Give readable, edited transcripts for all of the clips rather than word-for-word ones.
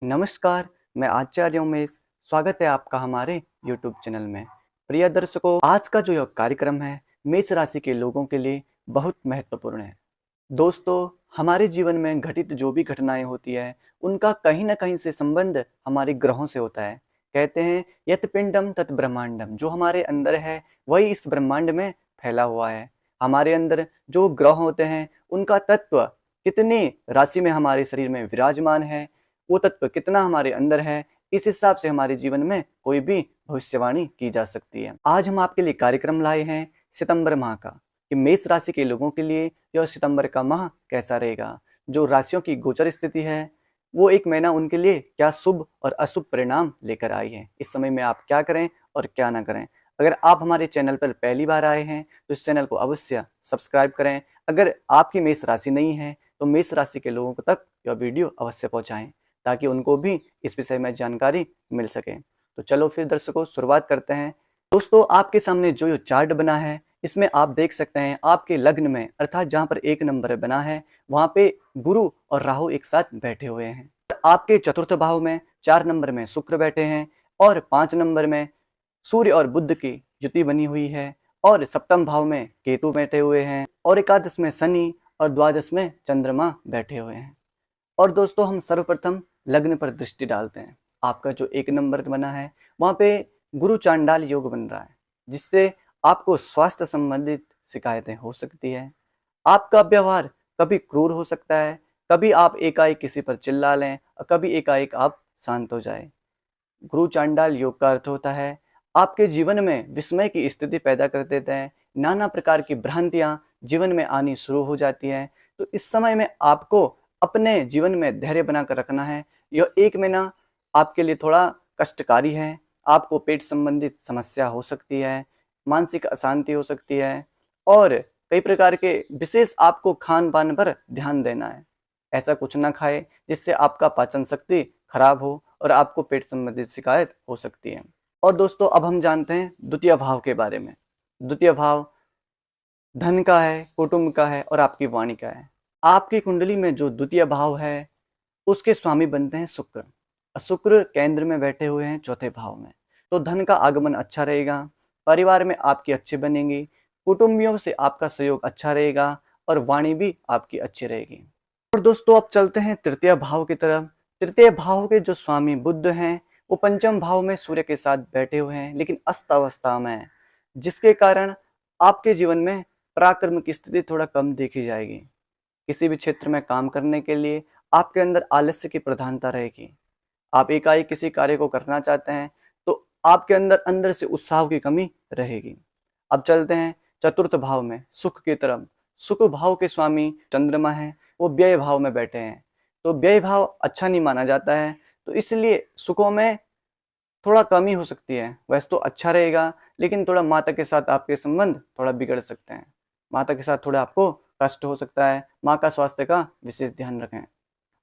नमस्कार, मैं आचार्य उमेश। स्वागत है आपका हमारे YouTube चैनल में। प्रिय दर्शकों, आज का जो यह कार्यक्रम है मेष राशि के लोगों के लिए बहुत महत्वपूर्ण है। दोस्तों, हमारे जीवन में घटित जो भी घटनाएं होती है उनका कहीं ना कहीं से संबंध हमारे ग्रहों से होता है। कहते हैं यत पिंडम तत् ब्रह्मांडम, जो हमारे अंदर है वही इस ब्रह्मांड में फैला हुआ है। हमारे अंदर जो ग्रह होते हैं उनका तत्व कितनी राशि में हमारे शरीर में विराजमान है, वो तत्व कितना हमारे अंदर है, इस हिसाब से हमारे जीवन में कोई भी भविष्यवाणी की जा सकती है। आज हम आपके लिए कार्यक्रम लाए हैं सितंबर माह का, कि मेष राशि के लोगों के लिए यह सितंबर का माह कैसा रहेगा। जो राशियों की गोचर स्थिति है वो एक महीना उनके लिए क्या शुभ और अशुभ परिणाम लेकर आई है। इस समय में आप क्या करें और क्या ना करें। अगर आप हमारे चैनल पर पहली बार आए हैं तो इस चैनल को अवश्य सब्सक्राइब करें। अगर आपकी मेष राशि नहीं है तो मेष राशि के लोगों तक यह वीडियो अवश्य पहुंचाएं, ताकि उनको भी इस विषय में जानकारी मिल सके। तो चलो फिर दर्शकों शुरुआत करते हैं। दोस्तों, आपके सामने जो ये चार्ट बना है इसमें आप देख सकते हैं आपके लग्न में, अर्थात जहां पर 1 नंबर बना है वहां पे गुरु और राहु एक साथ बैठे हुए हैं। आपके चतुर्थ भाव में 4 नंबर में शुक्र बैठे हैं और 5 नंबर में सूर्य और बुध की युति बनी हुई है, और सप्तम भाव में केतु बैठे हुए हैं, और एकादश में शनि और द्वादश में चंद्रमा बैठे हुए हैं। और दोस्तों, हम सर्वप्रथम लग्न पर दृष्टि डालते हैं। आपका जो 1 नंबर बना है वहां पे गुरु चांडाल योग बन रहा है, जिससे आपको स्वास्थ्य संबंधित शिकायतें हो सकती है। आपका व्यवहार कभी क्रूर हो सकता है, कभी आप एकाएक किसी पर चिल्ला लें और कभी एकाएक आप शांत हो जाए। गुरु चांडाल योग का अर्थ होता है आपके जीवन में विस्मय की स्थिति पैदा कर देते हैं, नाना प्रकार की भ्रांतियां जीवन में आनी शुरू हो जाती हैं। तो इस समय में आपको अपने जीवन में धैर्य बनाकर रखना है। यह 1 महीना आपके लिए थोड़ा कष्टकारी है। आपको पेट संबंधित समस्या हो सकती है, मानसिक अशांति हो सकती है, और कई प्रकार के विशेष आपको खान पान पर ध्यान देना है। ऐसा कुछ ना खाए जिससे आपका पाचन शक्ति खराब हो और आपको पेट संबंधित शिकायत हो सकती है। और दोस्तों, अब हम जानते हैं द्वितीय भाव के बारे में। द्वितीय भाव धन का है, कुटुंब का है और आपकी वाणी का है। आपकी कुंडली में जो द्वितीय भाव है उसके स्वामी बनते हैं शुक्र। शुक्र केंद्र में बैठे हुए हैं चौथे भाव में। तो धन का आगमन अच्छा रहेगा, परिवार में आपकी अच्छी बनेगी, कुटुंबियों से आपका सहयोग अच्छा रहेगा और वाणी भी आपकी अच्छी रहेगी। और दोस्तों, अब चलते हैं तृतीय भाव की तरफ। तृतीय भाव के जो स्वामी बुध हैं वो पंचम भाव में सूर्य के साथ बैठे हुए हैं, लेकिन अस्त अवस्था में है, जिसके कारण आपके जीवन में पराक्रम की स्थिति थोड़ा कम देखी जाएगी। किसी भी क्षेत्र में काम करने के लिए आपके अंदर आलस्य की प्रधानता रहेगी। आप एकाएक किसी कार्य को करना चाहते हैं तो आपके अंदर अंदर से उत्साह की कमी रहेगी। अब चलते हैं चतुर्थ भाव में सुख की तरफ। सुख भाव के स्वामी चंद्रमा है, वो व्यय भाव में बैठे हैं। तो व्यय भाव अच्छा नहीं माना जाता है, तो इसलिए सुखों में थोड़ा कमी हो सकती है। वैसे तो अच्छा रहेगा, लेकिन थोड़ा माता के साथ आपके संबंध थोड़ा बिगड़ सकते हैं। माता के साथ थोड़ा आपको कष्ट हो सकता है। माँ का स्वास्थ्य का विशेष ध्यान रखें।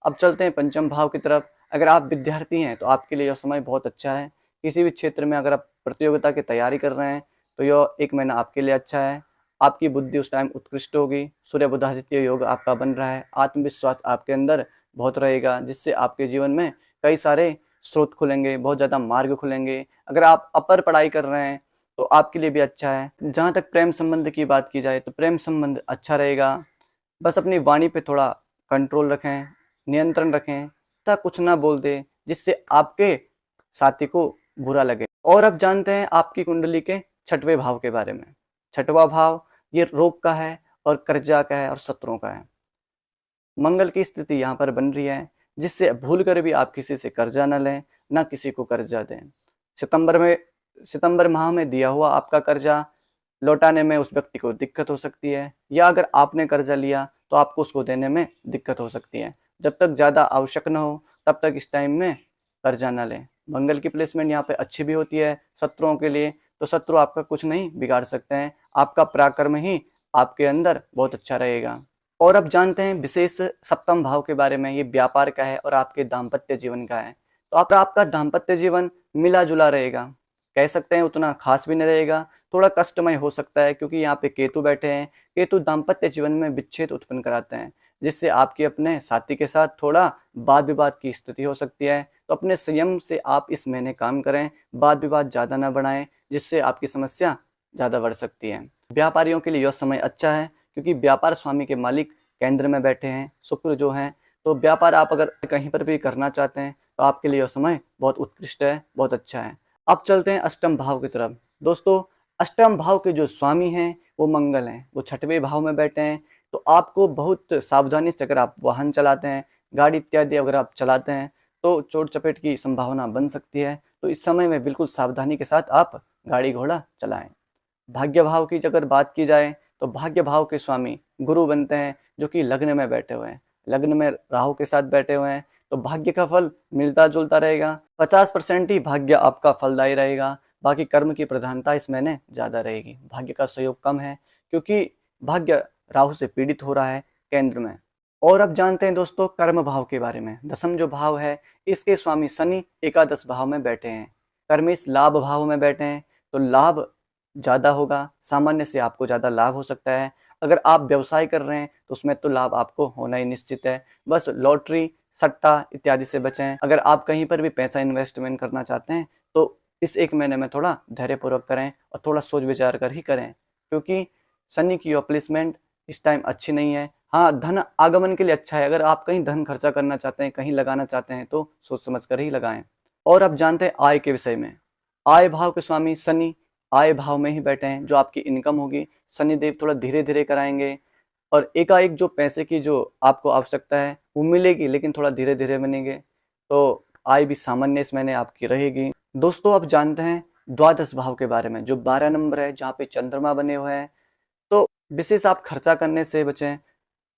अब चलते हैं पंचम भाव की तरफ। अगर आप विद्यार्थी हैं तो आपके लिए यह समय बहुत अच्छा है। किसी भी क्षेत्र में अगर आप प्रतियोगिता की तैयारी कर रहे हैं तो यह 1 महीना आपके लिए अच्छा है। आपकी बुद्धि उस टाइम उत्कृष्ट होगी। सूर्य बुधादित्य योग आपका बन रहा है। आत्मविश्वास आपके अंदर बहुत रहेगा, जिससे आपके जीवन में कई सारे स्रोत खुलेंगे, बहुत ज़्यादा मार्ग खुलेंगे। अगर आप अपर पढ़ाई कर रहे हैं तो आपके लिए भी अच्छा है। जहाँ तक प्रेम संबंध की बात की जाए तो प्रेम संबंध अच्छा रहेगा। बस अपनी वाणी पे थोड़ा कंट्रोल रखें, नियंत्रण रखें, ऐसा कुछ ना बोल दे जिससे आपके साथी को बुरा लगे। और अब जानते हैं आपकी कुंडली के 6वें भाव के बारे में। 6वां भाव ये रोग का है और कर्जा का है और शत्रुओं का है। मंगल की स्थिति यहाँ पर बन रही है, जिससे भूल कर भी आप किसी से कर्जा न लें, ना किसी को कर्जा दें। सितंबर माह में दिया हुआ आपका कर्जा लौटाने में उस व्यक्ति को दिक्कत हो सकती है, या अगर आपने कर्जा लिया तो आपको उसको देने में दिक्कत हो सकती है। जब तक ज़्यादा आवश्यक न हो तब तक इस टाइम में कर्जा न लें। मंगल की प्लेसमेंट यहाँ पे अच्छी भी होती है शत्रुओं के लिए, तो शत्रु आपका कुछ नहीं बिगाड़ सकते हैं। आपका पराक्रम ही आपके अंदर बहुत अच्छा रहेगा। और अब जानते हैं विशेष सप्तम भाव के बारे में। ये व्यापार का है और आपके दाम्पत्य जीवन का है। तो आपका दाम्पत्य जीवन मिला जुला रहेगा, कह सकते हैं उतना खास भी नहीं रहेगा, थोड़ा कष्टमय हो सकता है, क्योंकि यहाँ पे केतु बैठे हैं। केतु दाम्पत्य जीवन में विच्छेद उत्पन्न कराते हैं। जिससे आपकी अपने साथी के साथ थोड़ा वाद विवाद की स्थिति हो सकती है। तो अपने संयम से आप इस महीने काम करें, वाद विवाद ज़्यादा ना बढ़ाएं, जिससे आपकी समस्या ज़्यादा बढ़ सकती है। व्यापारियों के लिए यह समय अच्छा है, क्योंकि व्यापार स्वामी के मालिक केंद्र में बैठे हैं, शुक्र जो हैं। तो व्यापार आप अगर कहीं पर भी करना चाहते हैं तो आपके लिए यह समय बहुत उत्कृष्ट है, बहुत अच्छा है। अब चलते हैं अष्टम भाव की तरफ। दोस्तों, अष्टम भाव के जो स्वामी हैं वो मंगल हैं, वो छठवें भाव में बैठे हैं। तो आपको बहुत सावधानी से अगर आप वाहन चलाते हैं, गाड़ी इत्यादि अगर आप चलाते हैं, तो चोट चपेट की संभावना बन सकती है। तो इस समय में बिल्कुल सावधानी के साथ आप गाड़ी घोड़ा चलाएं। भाग्य भाव की अगर बात की जाए तो भाग्य भाव के स्वामी गुरु बनते हैं, जो कि लग्न में बैठे हुए हैं, लग्न में राहु के साथ बैठे हुए हैं। तो भाग्य का फल मिलता जुलता रहेगा, 50% ही भाग्य आपका फलदायी रहेगा, बाकी कर्म की प्रधानता इस महीने ज़्यादा रहेगी। भाग्य का सहयोग कम है, क्योंकि भाग्य राहु से पीड़ित हो रहा है केंद्र में। और अब जानते हैं दोस्तों कर्म भाव के बारे में। दसम जो भाव है, इसके स्वामी शनि एकादश भाव में बैठे हैं, कर्मेश लाभ भाव में बैठे हैं। तो लाभ ज़्यादा होगा, सामान्य से आपको ज़्यादा लाभ हो सकता है। अगर आप व्यवसाय कर रहे हैं तो उसमें तो लाभ आपको होना ही निश्चित है। बस लॉटरी, सट्टा इत्यादि से बचें। अगर आप कहीं पर भी पैसा इन्वेस्टमेंट करना चाहते हैं तो इस एक महीने में थोड़ा धैर्यपूर्वक करें और थोड़ा सोच विचार कर ही करें, क्योंकि शनि की प्लेसमेंट इस टाइम अच्छी नहीं है। हाँ, धन आगमन के लिए अच्छा है। अगर आप कहीं धन खर्चा करना चाहते हैं, कहीं लगाना चाहते हैं, तो सोच समझ कर ही लगाएं। और अब जानते हैं आय के विषय में। आय भाव के स्वामी शनि आय भाव में ही बैठे हैं। जो आपकी इनकम होगी, शनिदेव थोड़ा धीरे धीरे कराएंगे, और एकाएक जो पैसे की जो आपको आवश्यकता है वो मिलेगी, लेकिन थोड़ा धीरे धीरे बनेंगे। तो आय भी सामान्य इस महीने आपकी रहेगी। दोस्तों, अब जानते हैं द्वादश भाव के बारे में, जो 12 नंबर है, जहाँ पे चंद्रमा बने हुए हैं। तो विशेष आप खर्चा करने से बचें,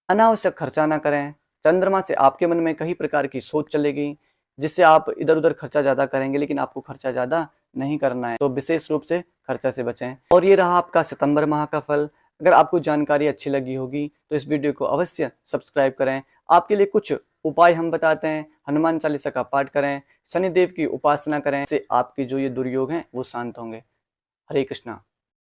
अनावश्यक खर्चा ना करें। चंद्रमा से आपके मन में कई प्रकार की सोच चलेगी, जिससे आप इधर उधर खर्चा ज़्यादा करेंगे, लेकिन आपको खर्चा ज़्यादा नहीं करना है। तो विशेष रूप से खर्चा से बचें। और ये रहा आपका सितंबर माह का फल। अगर आपको जानकारी अच्छी लगी होगी तो इस वीडियो को अवश्य सब्सक्राइब करें। आपके लिए कुछ उपाय हम बताते हैं। हनुमान चालीसा का पाठ करें, शनिदेव की उपासना करें, इससे आपकी जो ये दुर्योग हैं वो शांत होंगे। हरे कृष्णा।